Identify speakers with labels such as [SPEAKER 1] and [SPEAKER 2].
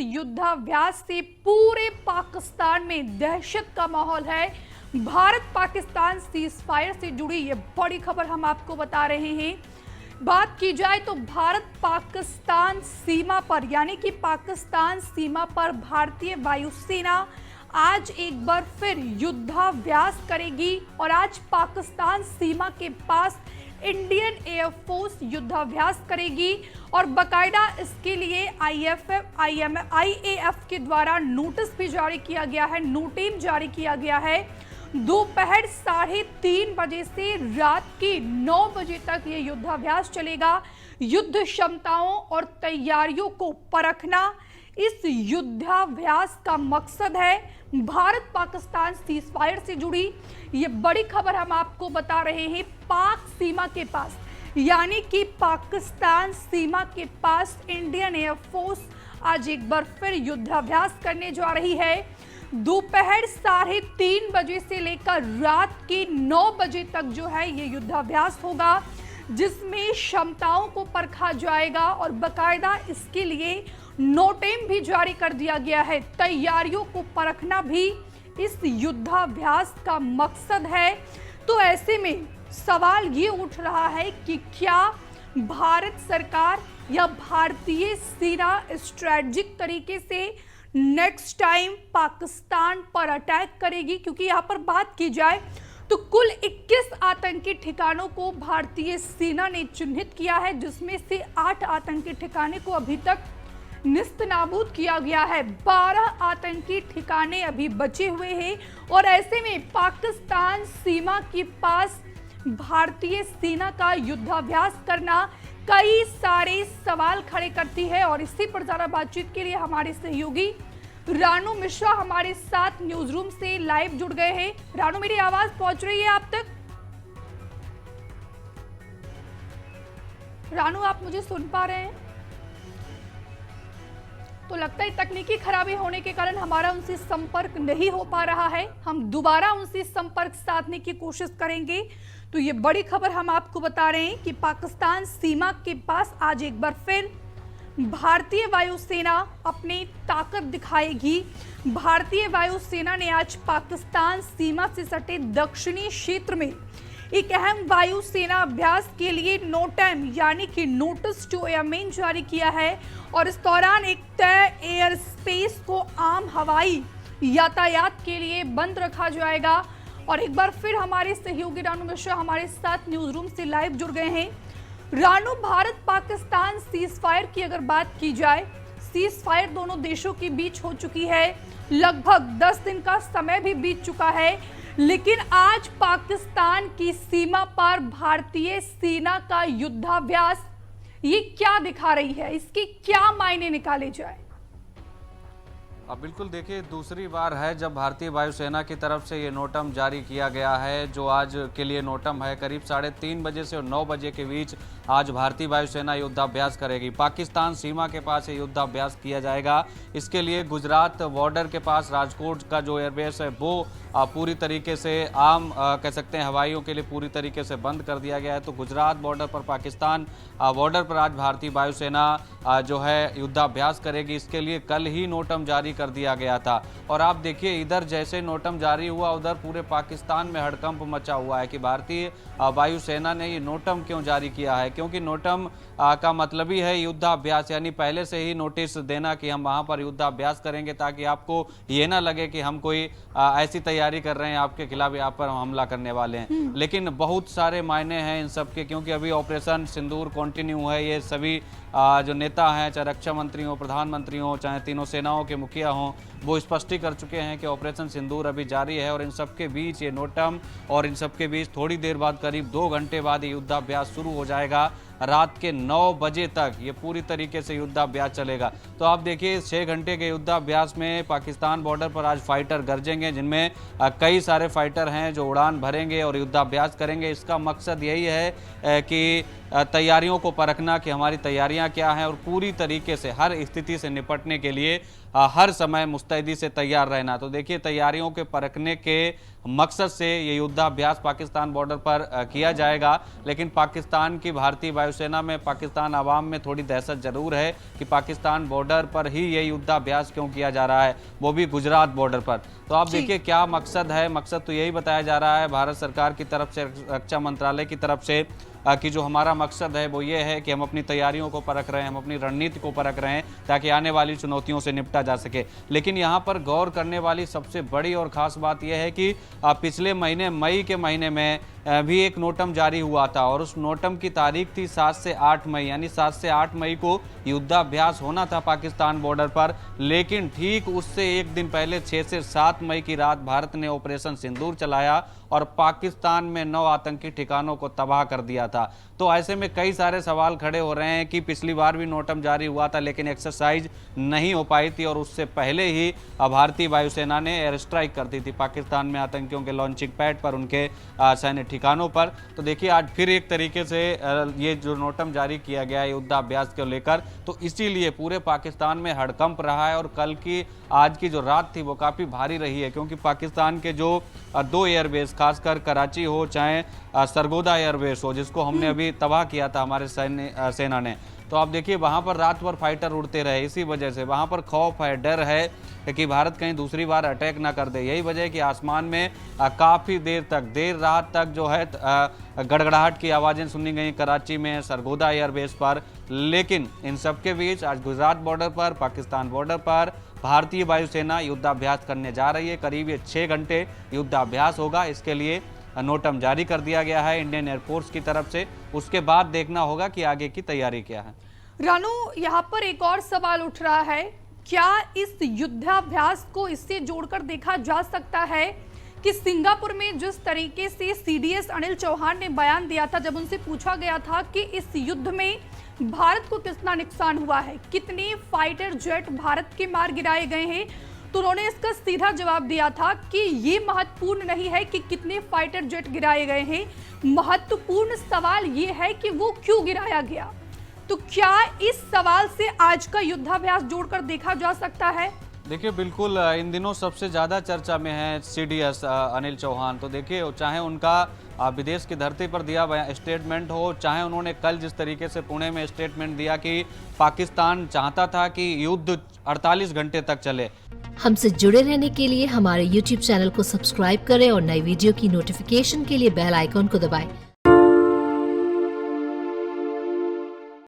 [SPEAKER 1] युद्धाभ्यास से पूरे पाकिस्तान में दहशत का माहौल है। भारत पाकिस्तान सीजफायर से जुड़ी ये बड़ी खबर हम आपको बता रहे हैं। बात की जाए तो भारत पाकिस्तान सीमा पर यानी कि पाकिस्तान सीमा पर भारतीय वायुसेना आज एक बार फिर युद्धाभ्यास करेगी और आज पाकिस्तान सीमा के पास इंडियन एयरफोर्स युद्धाभ्यास करेगी और बकायदा इसके लिए आईएएफ के द्वारा नोटिस भी जारी किया गया है, नोटिम जारी किया गया है। दोपहर 3:30 बजे से रात के 9 बजे तक ये युद्धाभ्यास चलेगा। युद्ध क्षमताओं और तैयारियों को परखना इस युद्धाभ्यास का मकसद है। भारत पाकिस्तान सीजफायर से जुड़ी ये बड़ी खबर हम आपको बता रहे हैं। पाक सीमा के पास यानी कि पाकिस्तान सीमा के पास इंडियन एयरफोर्स आज एक बार फिर युद्धाभ्यास करने जा रही है। दोपहर 3:30 बजे से लेकर रात के 9 बजे तक जो है ये युद्धाभ्यास होगा, जिसमें क्षमताओं को परखा जाएगा और बकायदा इसके लिए नोटिम भी जारी कर दिया गया है। तैयारियों को परखना भी इस युद्धाभ्यास का मकसद है। तो ऐसे में सवाल ये उठ रहा है कि क्या भारत सरकार या भारतीय सेना स्ट्रेटजिक तरीके से नेक्स्ट टाइम पाकिस्तान पर अटैक करेगी? क्योंकि यहाँ पर बात की जाए तो कुल 21 आतंकी ठिकानों को भारतीय सेना ने चिन्हित किया है, जिसमें से 8 आतंकी ठिकाने को अभी तक निस्तनाबूद किया गया है। 12 आतंकी ठिकाने अभी बचे हुए हैं और ऐसे में पाकिस्तान सीमा के पास भारतीय सेना का युद्धाभ्यास करना कई सारे सवाल खड़े करती है। और इसी पर ज्यादा बातचीत के लिए हमारे सहयोगी रानू मिश्रा हमारे साथ न्यूज रूम से लाइव जुड़ गए हैं। रानू, मेरी आवाज पहुंच रही है आप तक? रानू, आप मुझे सुन पा रहे हैं? तो लगता है तकनीकी खराबी होने के कारण हमारा उनसे संपर्क नहीं हो पा रहा है। हम दोबारा उनसे संपर्क साधने की कोशिश करेंगे। तो ये बड़ी खबर हम आपको बता रहे हैं कि पाकिस्तान सीमा के पास आज एक बार फिर भारतीय वायुसेना अपनी ताकत दिखाएगी। भारतीय वायुसेना ने आज पाकिस्तान सीमा से सटे दक्षिणी क्षेत्र में एक अहम वायुसेना अभ्यास के लिए नोटिम यानी कि नोटिस टू एयरमैन जारी किया है और इस दौरान एक तय एयर स्पेस को आम हवाई यातायात के लिए बंद रखा जाएगा। और एक बार फिर हमारे सहयोगी रानू मिश्रा हमारे साथ न्यूज रूम से लाइव जुड़ गए हैं। रानू, भारत पाकिस्तान सीजफायर की अगर बात की जाए, सीजफायर दोनों देशों के बीच हो चुकी है, लगभग 10 दिन का समय भी बीत चुका है, लेकिन आज पाकिस्तान की सीमा पर भारतीय सेना का युद्धाभ्यास ये क्या दिखा रही है? इसके क्या मायने निकाले जाए?
[SPEAKER 2] अब बिल्कुल देखिए, दूसरी बार है जब भारतीय वायुसेना की तरफ से ये नोटिम जारी किया गया है। जो आज के लिए नोटिम है, करीब 3:30 बजे से और 9 बजे के बीच आज भारतीय वायुसेना युद्धाभ्यास करेगी। पाकिस्तान सीमा के पास ये युद्धाभ्यास किया जाएगा। इसके लिए गुजरात बॉर्डर के पास राजकोट का जो एयरबेस है वो पूरी तरीके से आम कह सकते हैं हवाइयों के लिए पूरी तरीके से बंद कर दिया गया है। तो गुजरात बॉर्डर पर, पाकिस्तान बॉर्डर पर आज भारतीय वायुसेना जो है युद्धाभ्यास करेगी। इसके लिए कल ही नोटिम जारी कर दिया गया था। और आप देखिए, इधर जैसे नोटिम जारी हुआ उधर पूरे पाकिस्तान में हड़कंप मचा हुआ है कि भारतीय वायुसेना ने ये नोटिम क्यों जारी किया है। क्योंकि नोटिम का मतलब ही है युद्धाभ्यास, यानी पहले से ही नोटिस देना कि हम वहां पर युद्धाभ्यास करेंगे, ताकि आपको ये ना लगे कि हम कोई ऐसी तैयारी कर रहे हैं आपके खिलाफ, यहाँ पर हमला करने वाले हैं। लेकिन बहुत सारे मायने हैं इन सब के, क्योंकि अभी ऑपरेशन सिंदूर कंटिन्यू है। ये सभी जो नेता हैं, चाहे रक्षा मंत्री हो, प्रधानमंत्री हो, चाहे तीनों सेनाओं के मुखिया हों, वो स्पष्ट कर चुके हैं कि ऑपरेशन सिंदूर अभी जारी है। और इन सब के बीच ये नोटिम और इन सब के बीच थोड़ी देर बाद, करीब 2 घंटे बाद ये युद्धाभ्यास शुरू हो जाएगा। रात के 9 बजे तक ये पूरी तरीके से युद्धाभ्यास चलेगा। तो आप देखिए, 6 घंटे के युद्धाभ्यास में पाकिस्तान बॉर्डर पर आज फाइटर गरजेंगे, जिनमें कई सारे फाइटर हैं जो उड़ान भरेंगे और युद्धाभ्यास करेंगे। इसका मकसद यही है कि तैयारियों को परखना कि हमारी तैयारियां क्या हैं और पूरी तरीके से हर स्थिति से निपटने के लिए हर समय मुस्तैदी से तैयार रहना। तो देखिए, तैयारियों के परखने के मकसद से ये युद्धाभ्यास पाकिस्तान बॉर्डर पर किया जाएगा। लेकिन पाकिस्तान की भारतीय वायुसेना में, पाकिस्तान आवाम में थोड़ी दहशत जरूर है कि पाकिस्तान बॉर्डर पर ही ये युद्धाभ्यास क्यों किया जा रहा है, वो भी गुजरात बॉर्डर पर। तो आप देखिए क्या मकसद है। मकसद तो यही बताया जा रहा है भारत सरकार की तरफ से, रक्षा मंत्रालय की तरफ से, कि जो हमारा मकसद है वो ये है कि हम अपनी तैयारियों को परख रहे हैं, हम अपनी रणनीति को परख रहे हैं ताकि आने वाली चुनौतियों से निपटा जा सके। लेकिन यहाँ पर गौर करने वाली सबसे बड़ी और ख़ास बात यह है कि पिछले महीने मई के महीने में भी एक नोटम जारी हुआ था और उस नोटम की तारीख थी 7 से 8 मई, यानी 7 से 8 मई को युद्धाभ्यास होना था पाकिस्तान बॉर्डर पर। लेकिन ठीक उससे एक दिन पहले 6 से 7 मई की रात भारत ने ऑपरेशन सिंदूर चलाया और पाकिस्तान में 9 आतंकी ठिकानों को तबाह कर दिया था। तो ऐसे में कई सारे सवाल खड़े हो रहे हैं कि पिछली बार भी नोटम जारी हुआ था लेकिन एक्सरसाइज नहीं हो पाई थी और उससे पहले ही भारतीय वायुसेना ने एयर स्ट्राइक कर दी थी पाकिस्तान में आतंकियों के लॉन्चिंग पैड पर, उनके सैन्य ठिकानों पर। तो देखिए आज फिर एक तरीके से ये जो नोटम जारी किया गया है युद्धाभ्यास को लेकर, तो इसीलिए पूरे पाकिस्तान में हड़कंप रहा है और कल की आज की जो रात थी वो काफ़ी भारी रही है, क्योंकि पाकिस्तान के जो 2 एयरबेस, खासकर कराची हो चाहे सरगोदा एयरबेस हो, जिसको हमने अभी तबाह किया था हमारे सेना ने, तो आप देखिए वहाँ पर रात भर फाइटर उड़ते रहे। इसी वजह से वहाँ पर खौफ है, डर है कि भारत कहीं दूसरी बार अटैक ना कर दे। यही वजह है कि आसमान में काफ़ी देर रात तक जो है गड़गड़ाहट की आवाज़ें सुनी गई कराची में, सरगोदा एयरबेस पर। लेकिन इन सब के बीच आज गुजरात बॉर्डर पर, पाकिस्तान बॉर्डर पर भारतीय वायुसेना युद्धाभ्यास करने जा रही है। करीब ये 6 घंटे युद्धाभ्यास होगा। इसके लिए नोटम जारी कर दिया गया है इंडियन एयरफोर्स की तरफ से। उसके बाद देखना होगा कि आगे की तैयारी क्या है।
[SPEAKER 1] रानू, यहाँ पर एक और सवाल उठ रहा है, क्या इस युद्धाभ्यास को इससे जोड़कर देखा जा सकता है कि सिंगापुर में जिस तरीके से सीडीएस अनिल चौहान ने बयान दिया था, जब उनसे पूछा गया था कि इस युद्ध में भारत को कितना नुकसान हुआ है, कितने फाइटर जेट भारत के मार गिराए गए हैं, तो उन्होंने इसका सीधा जवाब दिया था कि ये महत्वपूर्ण नहीं है कि कितने फाइटर जेट गिराए गए हैं, महत्वपूर्ण सवाल ये है कि वो क्यों गिराया गया। तो क्या इस सवाल से आज का युद्धाभ्यास जोड़कर देखा जा सकता है?
[SPEAKER 2] देखिए बिल्कुल, इन दिनों सबसे ज़्यादा चर्चा में है सीडीएस अनिल चौहान। तो देखिए चाहे उनका विदेश की धरती पर दिया स्टेटमेंट हो, चाहे उन्होंने कल जिस तरीके से पुणे में स्टेटमेंट दिया कि पाकिस्तान चाहता था कि युद्ध 48 घंटे तक चले।
[SPEAKER 3] हमसे जुड़े रहने के लिए हमारे YouTube चैनल को सब्सक्राइब करें और नई वीडियो की नोटिफिकेशन के लिए बेल आइकॉन को दबाएं।